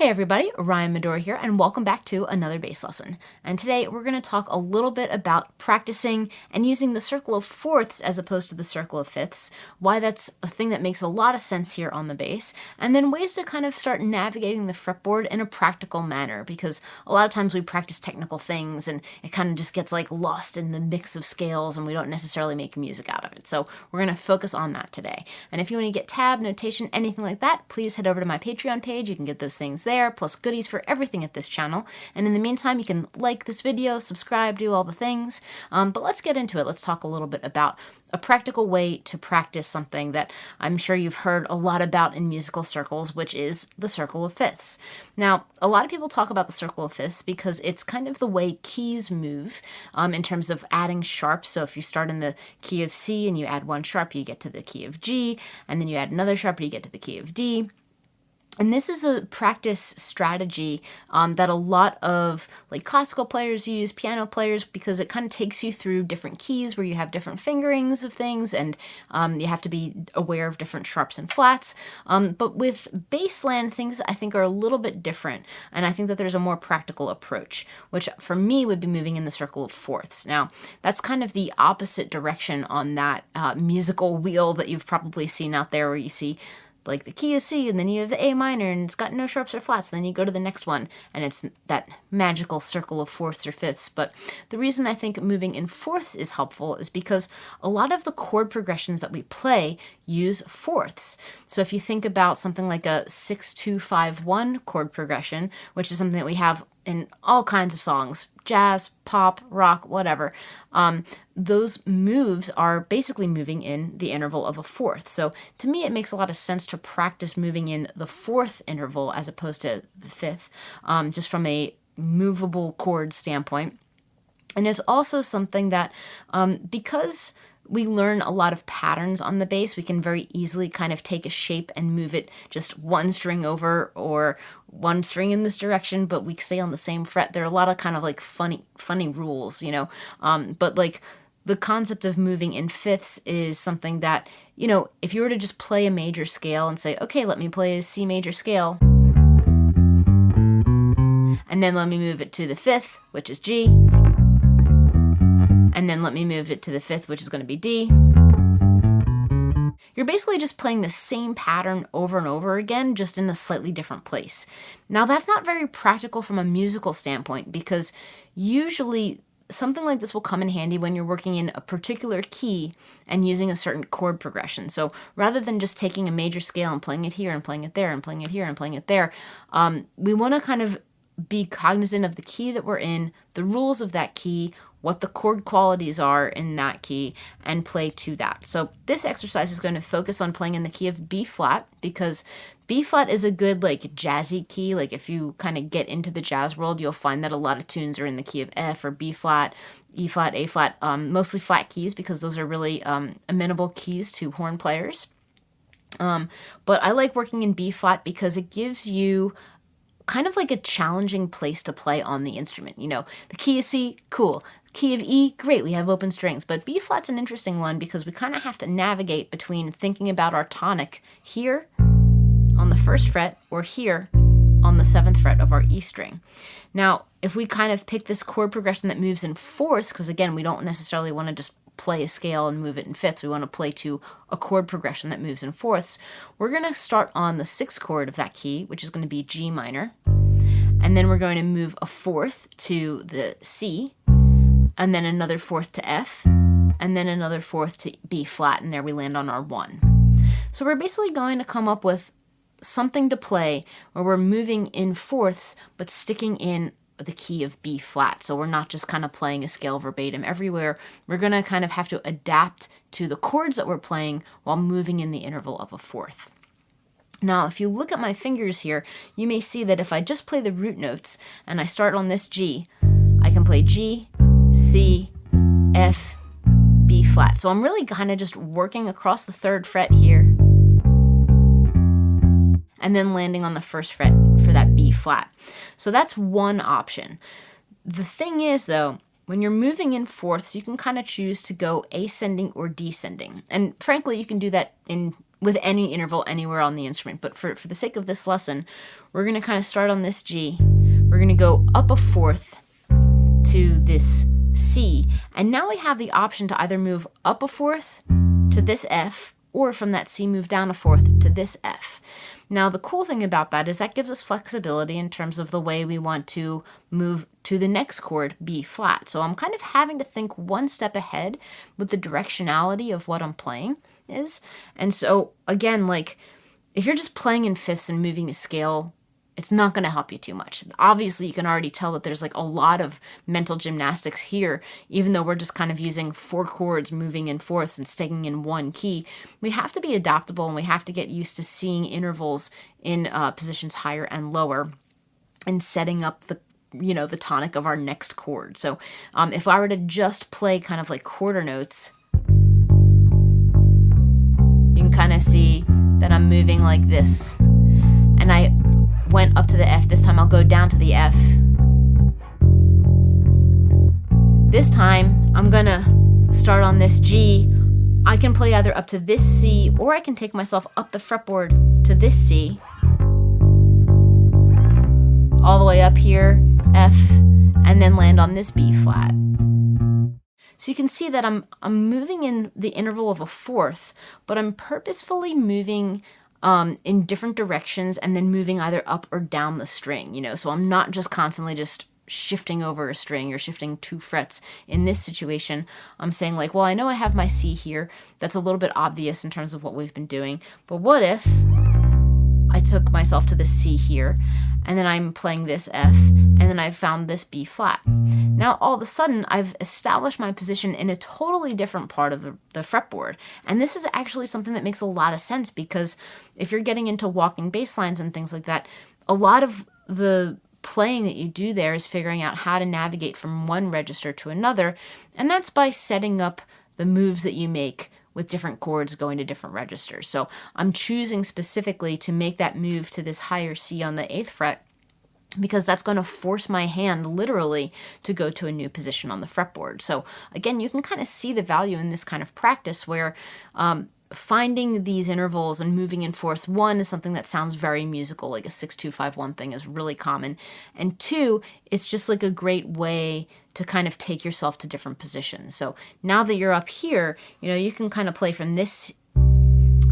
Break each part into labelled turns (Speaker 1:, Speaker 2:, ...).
Speaker 1: Hey everybody, Ryan Medora here, and welcome back to another bass lesson. And today we're going to talk a little bit about practicing and using the circle of fourths as opposed to the circle of fifths, why that's a thing that makes a lot of sense here on the bass, and then ways to kind of start navigating the fretboard in a practical manner, because a lot of times we practice technical things and it kind of just gets like lost in the mix of scales and we don't necessarily make music out of it. So we're going to focus on that today. And if you want to get tab, notation, anything like that, please head over to my Patreon page. You can get those things there, plus goodies for everything at this channel. And in the meantime, you can like this video, subscribe, do all the things. But let's get into it. Let's talk a little bit about a practical way to practice something that I'm sure you've heard a lot about in musical circles, which is the circle of fifths. Now, a lot of people talk about the circle of fifths because it's kind of the way keys move in terms of adding sharps. So if you start in the key of C and you add one sharp, you get to the key of G, and then you add another sharp and you get to the key of D. And this is a practice strategy that a lot of like classical players use, piano players, because it kind of takes you through different keys where you have different fingerings of things, and you have to be aware of different sharps and flats. But with bassland, things I think are a little bit different, and I think that there's a more practical approach, which for me would be moving in the circle of fourths. Now, that's kind of the opposite direction on that musical wheel that you've probably seen out there, where you see like the key of C, and then you have the A minor, and it's got no sharps or flats, and then you go to the next one, and it's that magical circle of fourths or fifths. But the reason I think moving in fourths is helpful is because a lot of the chord progressions that we play use fourths. So if you think about something like a 6-2-5-1 chord progression, which is something that we have in all kinds of songs, jazz, pop, rock, whatever, those moves are basically moving in the interval of a fourth. So to me, it makes a lot of sense to practice moving in the fourth interval as opposed to the fifth, just from a movable chord standpoint. And it's also something that, because we learn a lot of patterns on the bass, we can very easily kind of take a shape and move it just one string over or one string in this direction, but we stay on the same fret. There are a lot of kind of like funny rules, you know, but like the concept of moving in fifths is something that, you know, if you were to just play a major scale and say, okay, let me play a C major scale, and then let me move it to the fifth, which is G, and then let me move it to the fifth, which is going to be D. You're basically just playing the same pattern over and over again, just in a slightly different place. Now, that's not very practical from a musical standpoint, because usually something like this will come in handy when you're working in a particular key and using a certain chord progression. So rather than just taking a major scale and playing it here and playing it there and playing it here and playing it there, we want to kind of be cognizant of the key that we're in, the rules of that key, what the chord qualities are in that key, and play to that. So this exercise is going to focus on playing in the key of B flat, because B flat is a good like jazzy key. Like if you kind of get into the jazz world, you'll find that a lot of tunes are in the key of F or B flat, E flat, A flat, mostly flat keys, because those are really amenable keys to horn players. But I like working in B flat because it gives you kind of like a challenging place to play on the instrument. You know, the key of C, cool. Key of E, great, we have open strings. But B flat's an interesting one because we kind of have to navigate between thinking about our tonic here on the first fret or here on the seventh fret of our E string. Now, if we kind of pick this chord progression that moves in fourths, because again, we don't necessarily want to just play a scale and move it in fifths, we want to play to a chord progression that moves in fourths, we're going to start on the sixth chord of that key, which is going to be G minor, and then we're going to move a fourth to the C, and then another fourth to F, and then another fourth to B flat, and there we land on our 1. So we're basically going to come up with something to play where we're moving in fourths, but sticking in the key of B flat. So we're not just kind of playing a scale verbatim everywhere. We're going to kind of have to adapt to the chords that we're playing while moving in the interval of a fourth. Now, if you look at my fingers here, you may see that if I just play the root notes and I start on this G, I can play G, C, F, B flat. So I'm really kind of just working across the third fret here and then landing on the first fret for that B flat. So that's one option. The thing is, though, when you're moving in fourths, you can kind of choose to go ascending or descending. And frankly, you can do that in with any interval anywhere on the instrument. But for the sake of this lesson, we're going to kind of start on this G. We're going to go up a fourth to this C. And now we have the option to either move up a fourth to this F, or from that C move down a fourth to this F. Now the cool thing about that is that gives us flexibility in terms of the way we want to move to the next chord, B flat. So I'm kind of having to think one step ahead with the directionality of what I'm playing is. And so again, like if you're just playing in fifths and moving a scale, it's not going to help you too much. Obviously, you can already tell that there's like a lot of mental gymnastics here, even though we're just kind of using 4 chords moving in fourths and staying in one key. We have to be adaptable, and we have to get used to seeing intervals in positions higher and lower and setting up the the tonic of our next chord. So if I were to just play kind of like quarter notes, you can kind of see that I'm moving like this. And I went up to the F. This time I'll go down to the F. This time I'm gonna start on this G. I can play either up to this C, or I can take myself up the fretboard to this C, all the way up here, F, and then land on this B flat. So you can see that I'm moving in the interval of a fourth, but I'm purposefully moving in different directions and then moving either up or down the string, so I'm not just constantly just shifting over a string or shifting 2 frets. In this situation, I'm saying like, well, I know I have my C here. That's a little bit obvious in terms of what we've been doing, but what if I took myself to the C here, and then I'm playing this F, and then I found this B flat. Now, all of a sudden, I've established my position in a totally different part of the fretboard. And this is actually something that makes a lot of sense, because if you're getting into walking bass lines and things like that, a lot of the playing that you do there is figuring out how to navigate from one register to another, and that's by setting up the moves that you make with different chords going to different registers. So I'm choosing specifically to make that move to this higher C on the 8th fret, because that's going to force my hand literally to go to a new position on the fretboard. So again, you can kind of see the value in this kind of practice where finding these intervals and moving in fourths, 1 is something that sounds very musical, like a 6-2-5-1 thing is really common. And 2, it's just like a great way to kind of take yourself to different positions. So now that you're up here, you can kind of play from this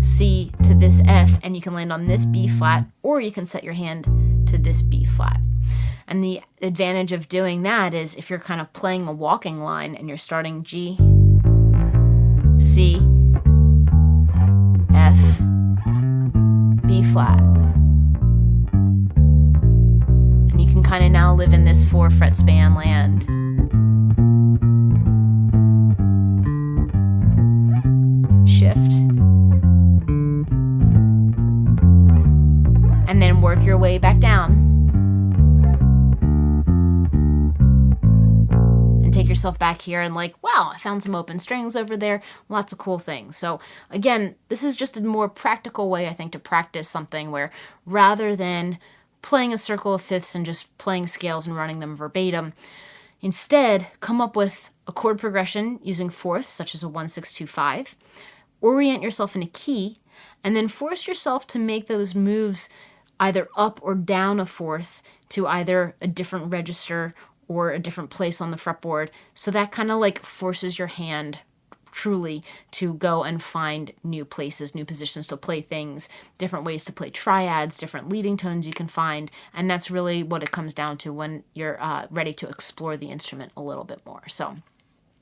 Speaker 1: C to this F, and you can land on this B flat, or you can set your hand to this B flat. And the advantage of doing that is if you're kind of playing a walking line and you're starting G, C, F, B flat, and you can kind of now live in this 4 fret span land. Shift, and then work your way back down and take yourself back here and like, wow, I found some open strings over there, lots of cool things. So again, this is just a more practical way, I think, to practice something where rather than playing a circle of fifths and just playing scales and running them verbatim, instead come up with a chord progression using fourths, such as a 1-6-2-5, orient yourself in a key, and then force yourself to make those moves either up or down a fourth to either a different register or a different place on the fretboard. So that kind of like forces your hand truly to go and find new places, new positions to play things, different ways to play triads, different leading tones you can find. And that's really what it comes down to when you're ready to explore the instrument a little bit more. So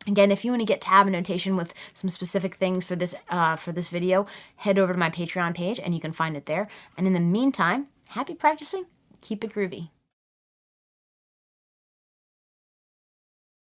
Speaker 1: again, if you want to get tab notation with some specific things for this video, head over to my Patreon page and you can find it there. And in the meantime, happy practicing. Keep it groovy.